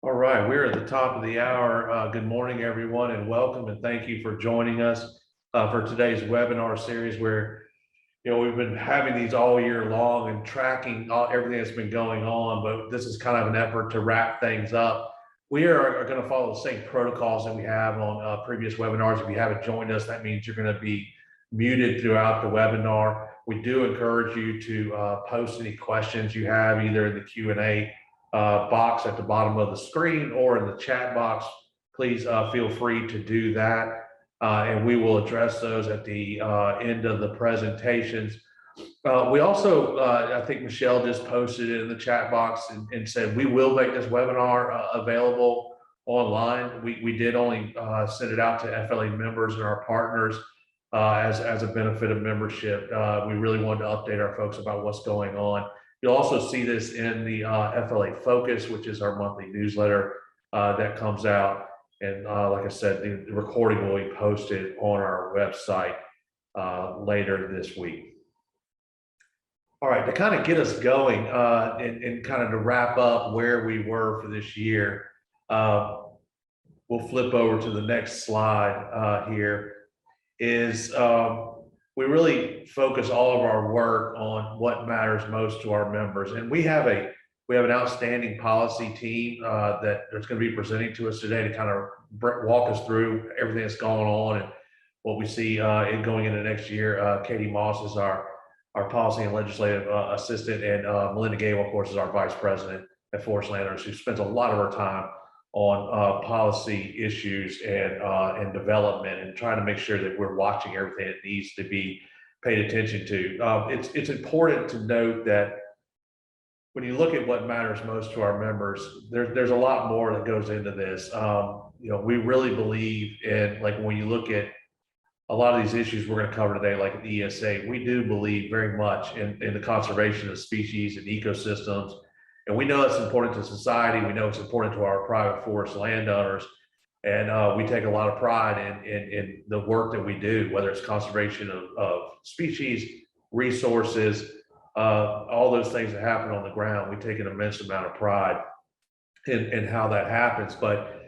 All right, we're at the top of the hour. Good morning, everyone, and welcome, and thank you for joining us for today's webinar series where, we've been having these all year long and tracking everything that's been going on, but this is kind of an effort to wrap things up. We are going to follow the same protocols that we have on previous webinars. If you haven't joined us, that means you're going to be muted throughout the webinar. We do encourage you to post any questions you have either in the Q&A box at the bottom of the screen or in the chat box. Please feel free to do that. And we will address those at the end of the presentations. We also, I think Michelle just posted it in the chat box and said we will make this webinar available online. We did only send it out to FLA members and our partners as a benefit of membership. We really wanted to update our folks about what's going on. You'll also see this in the FLA Focus, which is our monthly newsletter that comes out. And like I said, the recording will be posted on our website later this week. All right, to kind of get us going and kind of to wrap up where we were for this year, we'll flip over to the next slide here, is we really focus all of our work on what matters most to our members. And we have an outstanding policy team that's going to be presenting to us today to kind of walk us through everything that's going on and what we see in going into next year. Katie Moss is our policy and legislative assistant, and Melinda Gable, of course, is our vice president at Forest Landowners, who spends a lot of her time on policy issues and development and trying to make sure that we're watching everything that needs to be paid attention to. It's important to note that when you look at what matters most to our members, there's a lot more that goes into this. We really believe in, like, when you look at a lot of these issues we're going to cover today, like the ESA, we do believe very much in the conservation of species and ecosystems. And we know it's important to society. We know it's important to our private forest landowners. And we take a lot of pride in the work that we do, whether it's conservation of species, resources, all those things that happen on the ground. We take an immense amount of pride in how that happens. But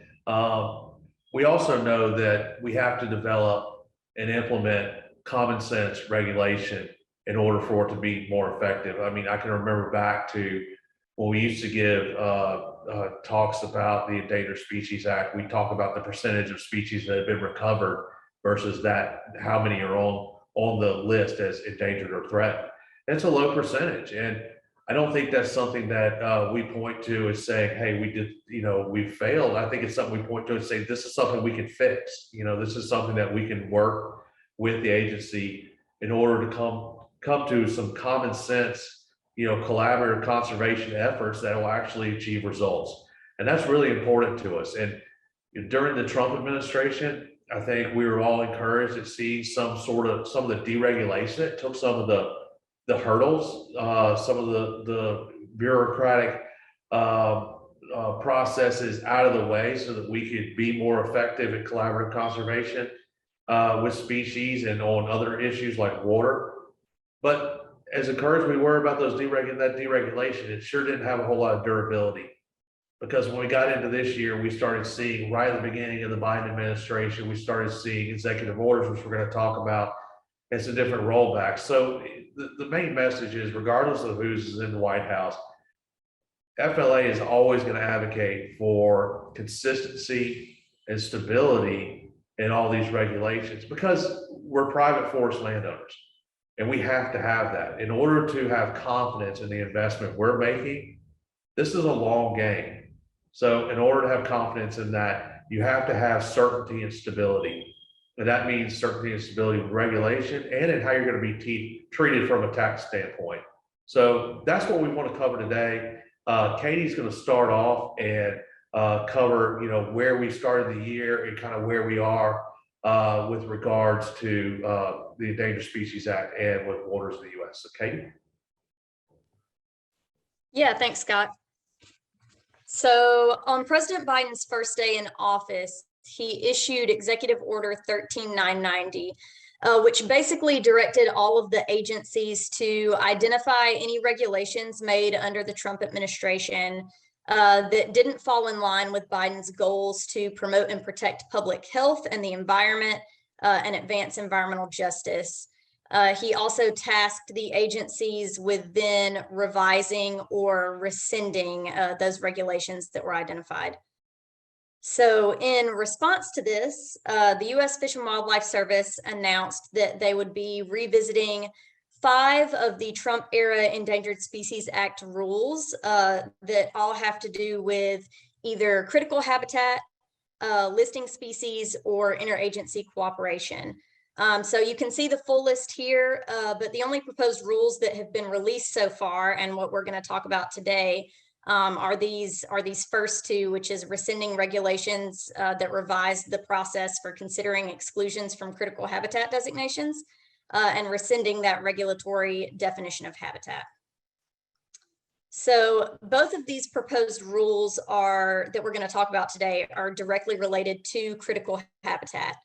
we also know that we have to develop and implement common sense regulation in order for it to be more effective. I mean, I can remember back to when we used to give talks about the Endangered Species Act. We talk about the percentage of species that have been recovered versus how many are on the list as endangered or threatened. It's a low percentage, and I don't think that's something that we point to as saying, "Hey, we failed." I think it's something we point to and say, "This is something we can fix. This is something that we can work with the agency in order to come to some common sense, collaborative conservation efforts that will actually achieve results." And that's really important to us. And during the Trump administration, I think we were all encouraged to see some of the deregulation. It took some of the hurdles, some of the bureaucratic processes out of the way so that we could be more effective in collaborative conservation with species and on other issues like water. But as encouraged we were about that deregulation, it sure didn't have a whole lot of durability. Because when we got into this year, we started seeing right at the beginning of the Biden administration, we started seeing executive orders, which we're going to talk about, and some different rollbacks. So the main message is, regardless of who's in the White House, FLA is always going to advocate for consistency and stability in all these regulations because we're private forest landowners. And we have to have that in order to have confidence in the investment we're making. This is a long game. So in order to have confidence in that, you have to have certainty and stability. And that means certainty and stability with regulation and in how you're going to be treated from a tax standpoint. So that's what we want to cover today. Katie's going to start off and cover, where we started the year and kind of where we are with regards to the Endangered Species Act and with waters of the U.S. So, Katie? Yeah, thanks, Scott. So on President Biden's first day in office, he issued Executive Order 13990, which basically directed all of the agencies to identify any regulations made under the Trump administration that didn't fall in line with Biden's goals to promote and protect public health and the environment and advance environmental justice. He also tasked the agencies with then revising or rescinding those regulations that were identified. So in response to this, the U.S. Fish and Wildlife Service announced that they would be revisiting 5 of the Trump era Endangered Species Act rules that all have to do with either critical habitat, listing species, or interagency cooperation. So you can see the full list here, but the only proposed rules that have been released so far, and what we're going to talk about today, are these first 2, which is rescinding regulations that revise the process for considering exclusions from critical habitat designations, and rescinding that regulatory definition of habitat. So both of these proposed rules that we're going to talk about today are directly related to critical habitat.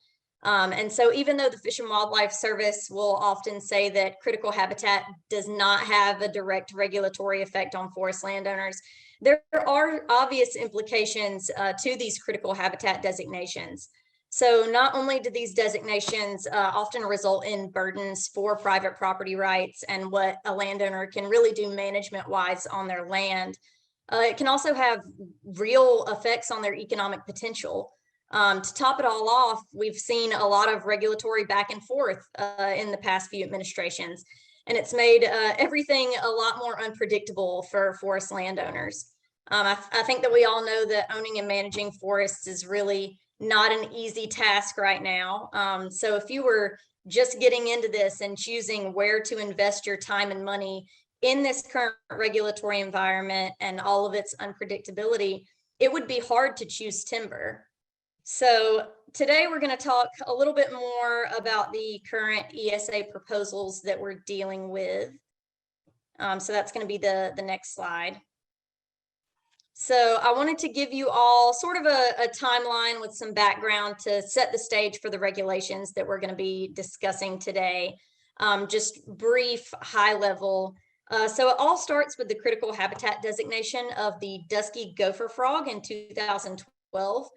And so even though the Fish and Wildlife Service will often say that critical habitat does not have a direct regulatory effect on forest landowners, there are obvious implications to these critical habitat designations. So not only do these designations often result in burdens for private property rights and what a landowner can really do management-wise on their land, it can also have real effects on their economic potential. To top it all off, we've seen a lot of regulatory back and forth in the past few administrations, and it's made everything a lot more unpredictable for forest landowners. I think that we all know that owning and managing forests is really not an easy task right now. So if you were just getting into this and choosing where to invest your time and money in this current regulatory environment and all of its unpredictability, it would be hard to choose timber. So today we're going to talk a little bit more about the current ESA proposals that we're dealing with. So that's going to be the next slide. So I wanted to give you all sort of a timeline with some background to set the stage for the regulations that we're going to be discussing today. Just brief, high level. So it all starts with the critical habitat designation of the dusky gopher frog in 2012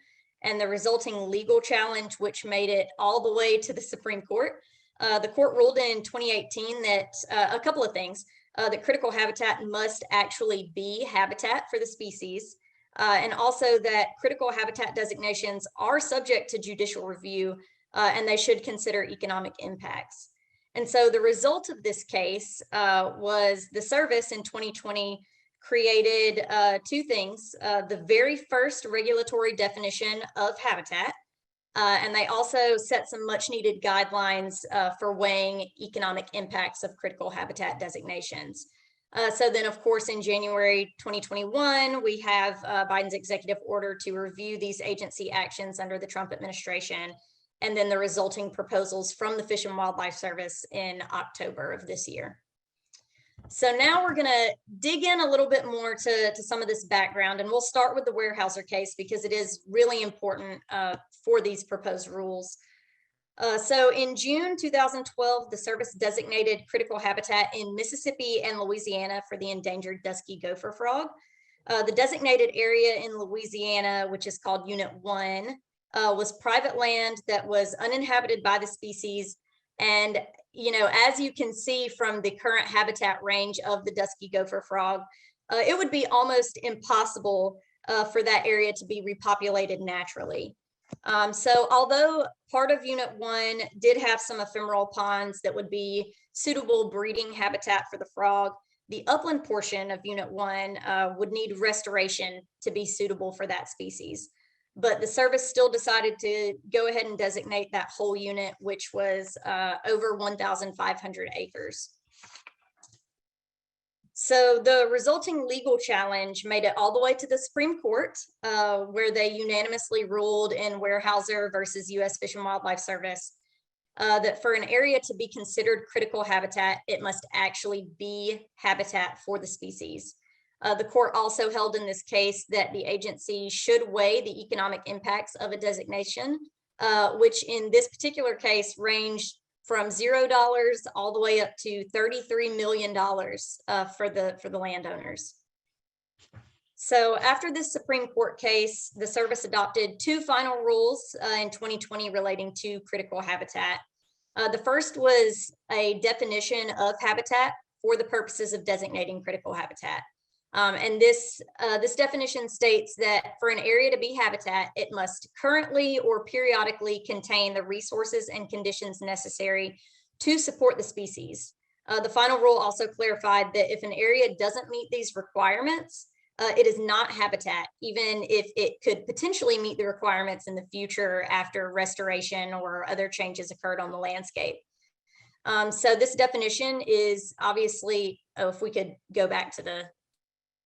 and the resulting legal challenge, which made it all the way to the Supreme Court. The court ruled in 2018 that a couple of things. That critical habitat must actually be habitat for the species, and also that critical habitat designations are subject to judicial review, and they should consider economic impacts. And so the result of this case was the service in 2020 created 2 things. The very first regulatory definition of habitat, and they also set some much needed guidelines for weighing economic impacts of critical habitat designations. So then, of course, in January 2021, we have Biden's executive order to review these agency actions under the Trump administration, and then the resulting proposals from the Fish and Wildlife Service in October of this year. So now we're going to dig in a little bit more to some of this background, and we'll start with the Weyerhaeuser case because it is really important for these proposed rules. So in June 2012, the service designated critical habitat in Mississippi and Louisiana for the endangered dusky gopher frog. The designated area in Louisiana, which is called Unit 1, was private land that was uninhabited by the species. And as you can see from the current habitat range of the dusky gopher frog, it would be almost impossible for that area to be repopulated naturally. So although part of Unit 1 did have some ephemeral ponds that would be suitable breeding habitat for the frog, the upland portion of Unit 1 would need restoration to be suitable for that species. But the service still decided to go ahead and designate that whole unit, which was over 1,500 acres. So the resulting legal challenge made it all the way to the Supreme Court, where they unanimously ruled in Weyerhaeuser versus U.S. Fish and Wildlife Service that for an area to be considered critical habitat, it must actually be habitat for the species. The court also held in this case that the agency should weigh the economic impacts of a designation, which in this particular case ranged from $0 all the way up to $33 million for the landowners. So after this Supreme Court case, the service adopted two final rules in 2020 relating to critical habitat. The first was a definition of habitat for the purposes of designating critical habitat. And this definition states that for an area to be habitat, it must currently or periodically contain the resources and conditions necessary to support the species. The final rule also clarified that if an area doesn't meet these requirements, it is not habitat, even if it could potentially meet the requirements in the future after restoration or other changes occurred on the landscape. So this definition is obviously, if we could go back to the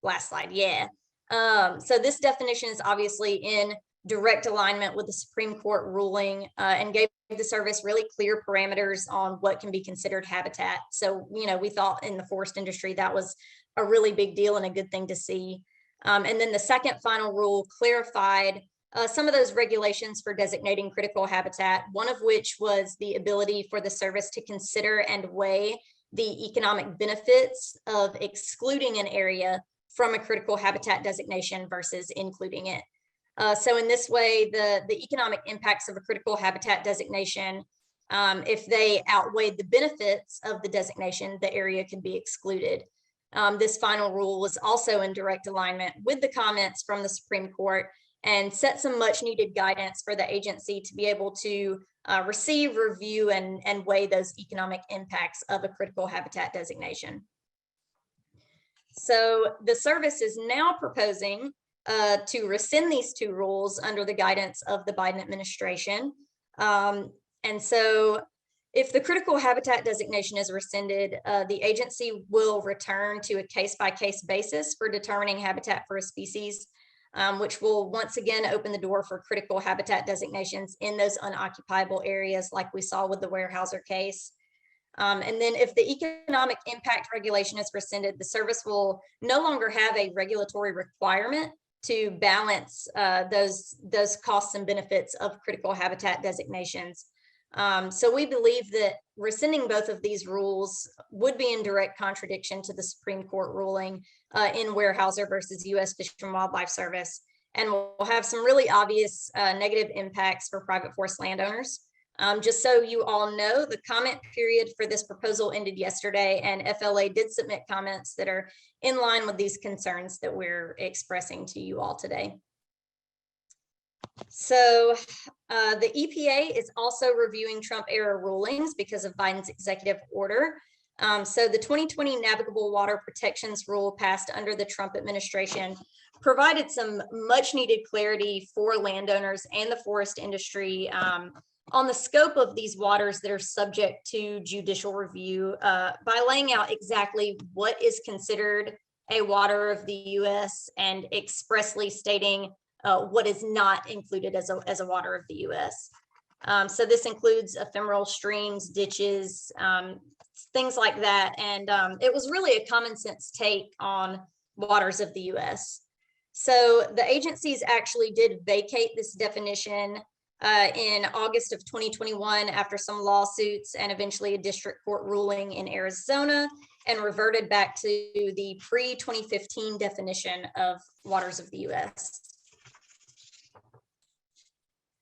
last slide, yeah. So this definition is obviously in direct alignment with the Supreme Court ruling and gave the service really clear parameters on what can be considered habitat. So, we thought in the forest industry that was a really big deal and a good thing to see. And then the second final rule clarified some of those regulations for designating critical habitat, one of which was the ability for the service to consider and weigh the economic benefits of excluding an area from a critical habitat designation versus including it. So in this way, the economic impacts of a critical habitat designation, if they outweighed the benefits of the designation, the area could be excluded. This final rule was also in direct alignment with the comments from the Supreme Court and set some much needed guidance for the agency to be able to receive, review, and weigh those economic impacts of a critical habitat designation. So the service is now proposing to rescind these two rules under the guidance of the Biden administration. And so if the critical habitat designation is rescinded, the agency will return to a case-by-case basis for determining habitat for a species, which will once again open the door for critical habitat designations in those unoccupiable areas like we saw with the Weyerhaeuser case. And then if the economic impact regulation is rescinded, the service will no longer have a regulatory requirement to balance those costs and benefits of critical habitat designations. So we believe that rescinding both of these rules would be in direct contradiction to the Supreme Court ruling in Weyerhaeuser versus U.S. Fish and Wildlife Service, and will have some really obvious negative impacts for private forest landowners. Just so you all know, the comment period for this proposal ended yesterday, and FLA did submit comments that are in line with these concerns that we're expressing to you all today. So the EPA is also reviewing Trump era rulings because of Biden's executive order. So the 2020 Navigable Water Protections Rule passed under the Trump administration provided some much needed clarity for landowners and the forest industry on the scope of these waters that are subject to judicial review by laying out exactly what is considered a water of the U.S. and expressly stating what is not included as a water of the U.S. So this includes ephemeral streams, ditches, things like that. And it was really a common sense take on waters of the U.S. So the agencies actually did vacate this definition in August of 2021 after some lawsuits and eventually a district court ruling in Arizona, and reverted back to the pre-2015 definition of waters of the U.S.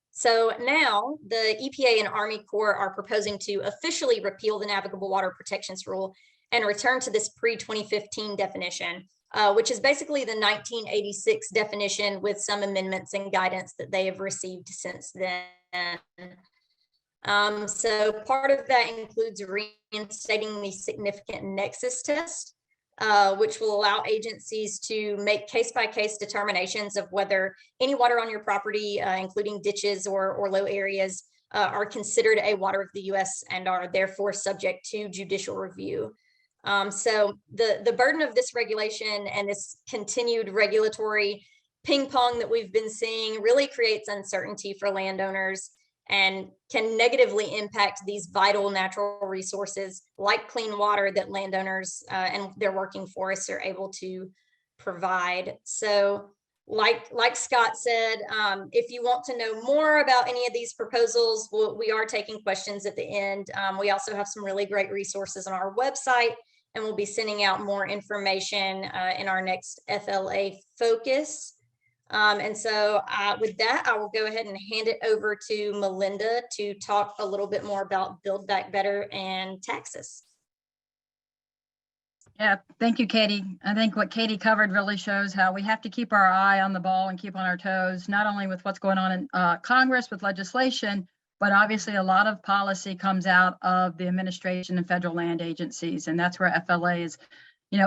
So now the EPA and Army Corps are proposing to officially repeal the Navigable Water Protections Rule and return to this pre-2015 definition, which is basically the 1986 definition with some amendments and guidance that they have received since then. So part of that includes reinstating the significant nexus test, which will allow agencies to make case-by-case determinations of whether any water on your property, including ditches or low areas, are considered a water of the U.S. and are therefore subject to judicial review. So the burden of this regulation and this continued regulatory ping pong that we've been seeing really creates uncertainty for landowners and can negatively impact these vital natural resources like clean water that landowners and their working forests are able to provide. So like Scott said, if you want to know more about any of these proposals, we are taking questions at the end. We also have some really great resources on our website and we'll be sending out more information in our next FLA focus. And so with that, I will go ahead and hand it over to Melinda to talk a little bit more about Build Back Better and taxes. Yeah, thank you, Katie. I think what Katie covered really shows how we have to keep our eye on the ball and keep on our toes, not only with what's going on in Congress with legislation, but obviously a lot of policy comes out of the administration and federal land agencies. And that's where FLA is,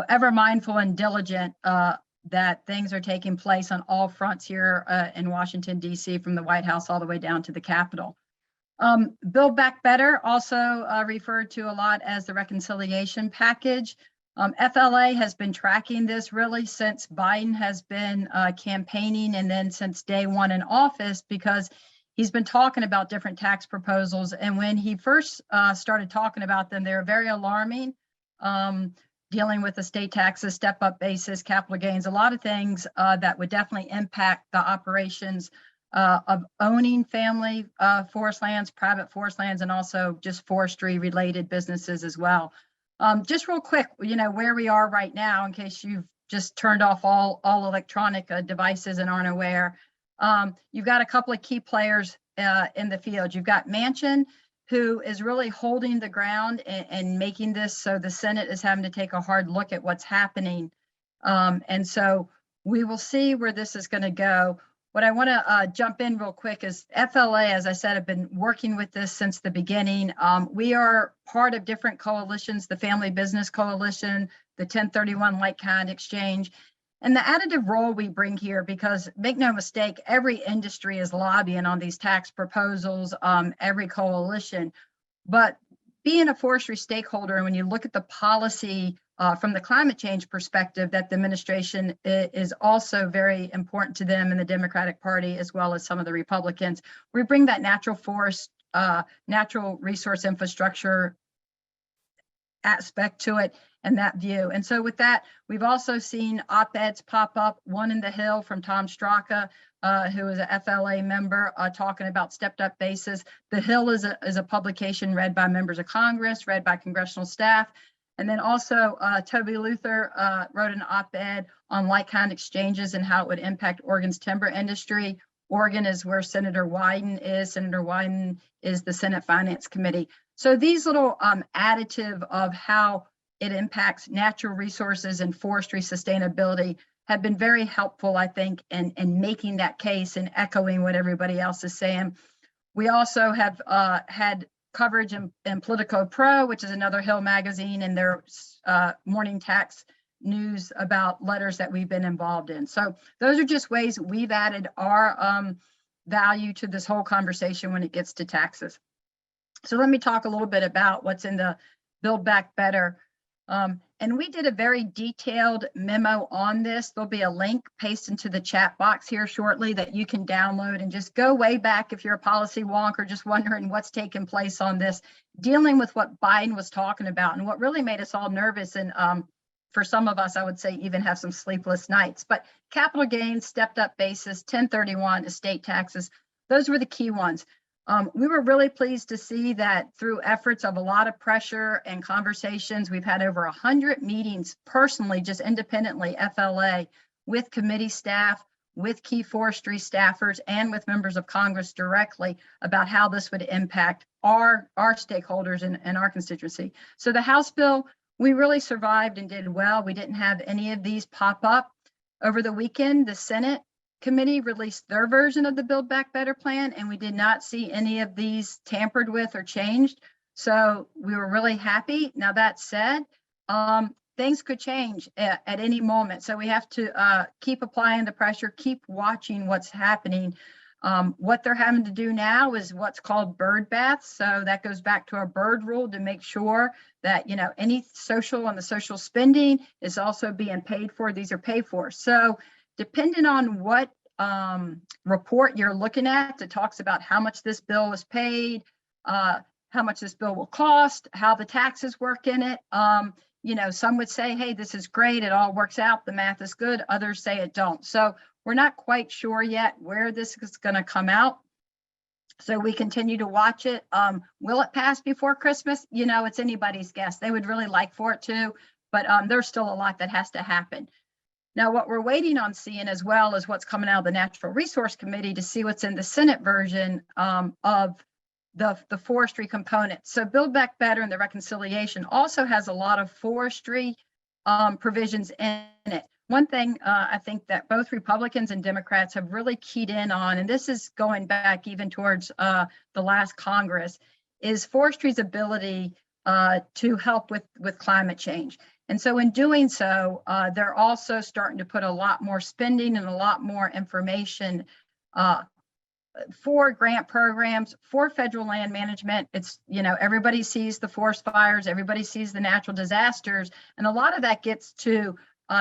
ever mindful and diligent that things are taking place on all fronts here in Washington, D.C., from the White House all the way down to the Capitol. Build Back Better, also referred to a lot as the reconciliation package. FLA has been tracking this really since Biden has been campaigning, and then since day one in office, because he's been talking about different tax proposals. And when he first started talking about them, they were very alarming, dealing with the state taxes, step-up basis, capital gains, a lot of things that would definitely impact the operations of owning family forest lands, private forest lands, and also just forestry related businesses as well. Just real quick, where we are right now, in case you've just turned off all electronic devices and aren't aware. You've got a couple of key players in the field. You've got Manchin, who is really holding the ground and making this so the Senate is having to take a hard look at what's happening. And so we will see where this is going to go. What I want to jump in real quick is FLA, as I said, have been working with this since the beginning. We are part of different coalitions, the Family Business Coalition, the 1031 Like-Kind Exchange, and the additive role we bring here, because make no mistake, every industry is lobbying on these tax proposals, every coalition. But being a forestry stakeholder, and when you look at the policy from the climate change perspective, that the administration is also very important to them in the Democratic Party, as well as some of the Republicans. We bring that natural forest, natural resource infrastructure aspect to it and that view. And so with that, we've also seen op-eds pop up, one in the Hill from Tom Straka, who is a FLA member, talking about stepped up basis. The Hill is a publication read by members of Congress, read by congressional staff. And then also Toby Luther wrote an op-ed on like-kind exchanges and how it would impact Oregon's timber industry. Oregon is where Senator Wyden is. Senator Wyden is the Senate Finance Committee. So these little additive of how it impacts natural resources and forestry sustainability have been very helpful, I think, in making that case and echoing what everybody else is saying. We also have had coverage in Politico Pro, which is another Hill magazine, and their morning tax news about letters that we've been involved in. So those are just ways we've added our value to this whole conversation when it gets to taxes. So let me talk a little bit about what's in the Build Back Better. And we did a very detailed memo on this. There'll be a link pasted into the chat box here shortly that you can download and just go way back if you're a policy wonk or just wondering what's taking place on this, dealing with what Biden was talking about and what really made us all nervous. And for some of us, I would say even have some sleepless nights. But capital gains, stepped up basis, 1031, estate taxes, those were the key ones. We were really pleased to see that through efforts of a lot of pressure and conversations, we've had over 100 meetings personally, just independently, FLA, with committee staff, with key forestry staffers, and with members of Congress directly about how this would impact our stakeholders and our constituency. So the House bill, we really survived and did well. We didn't have any of these pop up. Over the weekend, the Senate committee released their version of the Build Back Better plan, and we did not see any of these tampered with or changed. So we were really happy. Now that said, things could change at any moment. So we have to keep applying the pressure, keep watching what's happening. What they're having to do now is what's called bird baths. So that goes back to our bird rule to make sure that, any social on the social spending is also being paid for. These are paid for. So depending on what report you're looking at that talks about how much this bill is paid, how much this bill will cost, how the taxes work in it. Some would say, hey, this is great. It all works out. The math is good. Others say it don't. So we're not quite sure yet where this is going to come out. So we continue to watch it. Will it pass before Christmas? It's anybody's guess. They would really like for it to, but there's still a lot that has to happen. Now, what we're waiting on seeing as well is what's coming out of the Natural Resource Committee to see what's in the Senate version of the forestry component. So Build Back Better and the reconciliation also has a lot of forestry provisions in it. One thing I think that both Republicans and Democrats have really keyed in on, and this is going back even towards the last Congress, is forestry's ability to help with climate change. And so in doing so, they're also starting to put a lot more spending and a lot more information for grant programs, for federal land management. It's, everybody sees the forest fires, everybody sees the natural disasters, and a lot of that gets to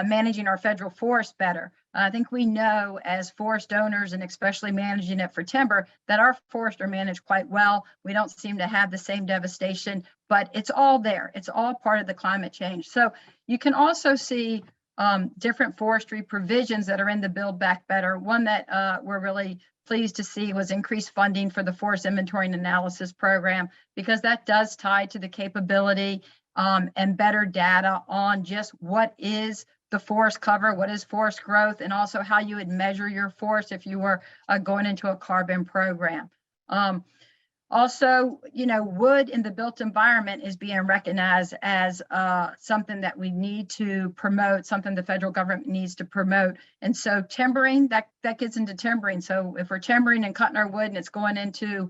managing our federal forest better. I think we know as forest owners, and especially managing it for timber, that our forests are managed quite well. We don't seem to have the same devastation, but it's all there. It's all part of the climate change. So you can also see different forestry provisions that are in the Build Back Better. One that we're really pleased to see was increased funding for the Forest Inventory and Analysis Program, because that does tie to the capability and better data on just what is the forest cover, what is forest growth, and also how you would measure your forest if you were going into a carbon program. Also, wood in the built environment is being recognized as something that we need to promote, something the federal government needs to promote. And so timbering, that gets into timbering. So if we're timbering and cutting our wood and it's going into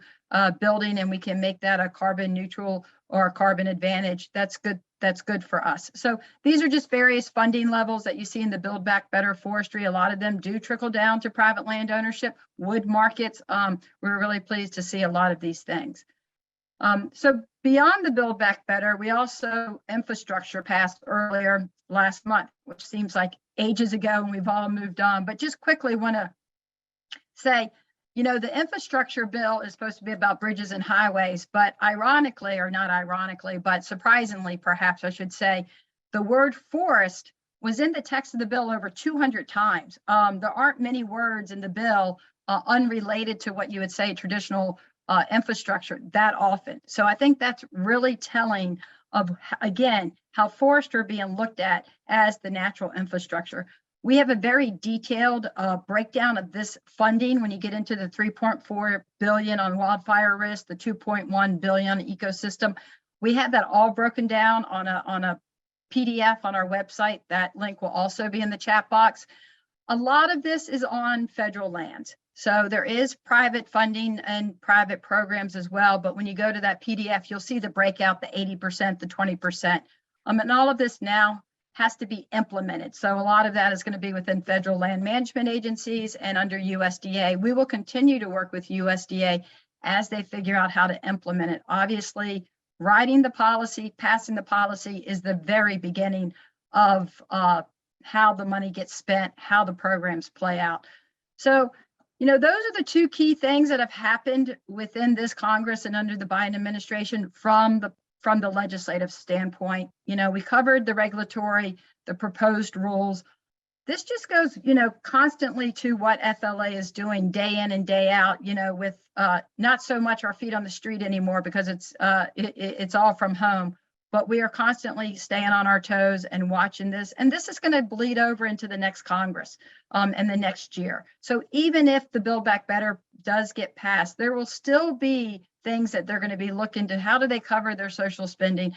building, and we can make that a carbon neutral or a carbon advantage, that's good. That's good for us. So these are just various funding levels that you see in the Build Back Better forestry. A lot of them do trickle down to private land ownership, wood markets. We're really pleased to see a lot of these things. So beyond the Build Back Better, we also infrastructure passed earlier last month, which seems like ages ago, and we've all moved on. But just quickly want to say, the infrastructure bill is supposed to be about bridges and highways, but ironically, or not ironically, but surprisingly, perhaps I should say, the word forest was in the text of the bill over 200 times. There aren't many words in the bill unrelated to what you would say traditional infrastructure that often. So I think that's really telling of, again, how forests are being looked at as the natural infrastructure. We have a very detailed breakdown of this funding when you get into the 3.4 billion on wildfire risk, the 2.1 billion ecosystem. We have that all broken down on a PDF on our website. That link will also be in the chat box. A lot of this is on federal lands. So there is private funding and private programs as well. But when you go to that PDF, you'll see the breakout, the 80%, the 20%. And all of this now has to be implemented. So a lot of that is going to be within federal land management agencies and under USDA. We will continue to work with USDA as they figure out how to implement it. Obviously, writing the policy, passing the policy is the very beginning of how the money gets spent, how the programs play out. So, those are the two key things that have happened within this Congress and under the Biden administration from the legislative standpoint. We covered the regulatory, the proposed rules. This just goes, constantly to what FLA is doing day in and day out, with not so much our feet on the street anymore because it's all from home, but we are constantly staying on our toes and watching this. And this is going to bleed over into the next Congress and the next year. So even if the Build Back Better does get passed, there will still be things that they're going to be looking to. How do they cover their social spending?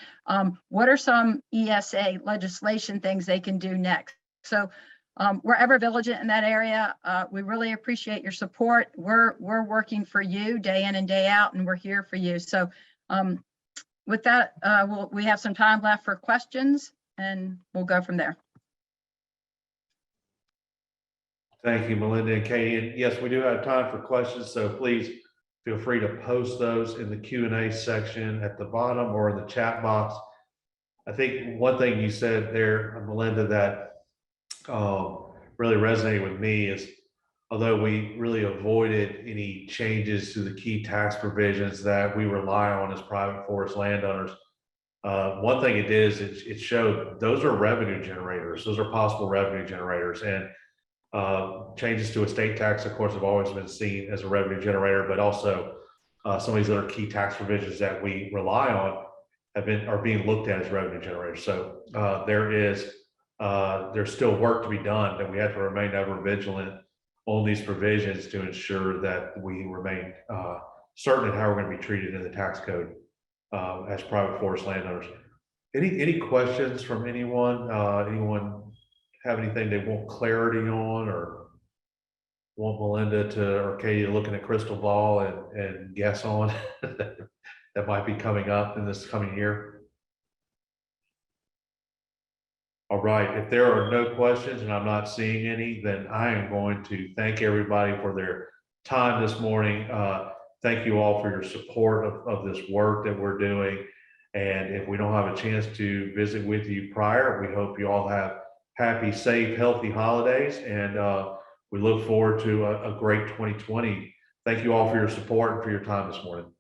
What are some ESA legislation things they can do next? So we're ever vigilant in that area. We really appreciate your support. We're working for you day in and day out, and we're here for you. So with that, we have some time left for questions, and we'll go from there. Thank you, Melinda and Katie. And yes, we do have time for questions, so please feel free to post those in the Q&A section at the bottom or in the chat box. I think one thing you said there, Melinda, that really resonated with me is, although we really avoided any changes to the key tax provisions that we rely on as private forest landowners, one thing it did is it showed those are revenue generators. Those are possible revenue generators. And changes to estate tax, of course, have always been seen as a revenue generator, but also some of these other key tax provisions that we rely on are being looked at as revenue generators. So there's still work to be done, and we have to remain ever vigilant on these provisions to ensure that we remain certain in how we're going to be treated in the tax code as private forest landowners. Any questions from anyone? Anyone have anything they want clarity on, or want Melinda or Katie to look in a crystal ball and guess on that might be coming up in this coming year? All right, if there are no questions and I'm not seeing any, then I am going to thank everybody for their time this morning. Thank you all for your support of this work that we're doing. And if we don't have a chance to visit with you prior, we hope you all have happy, safe, healthy holidays. And we look forward to a great 2020. Thank you all for your support and for your time this morning.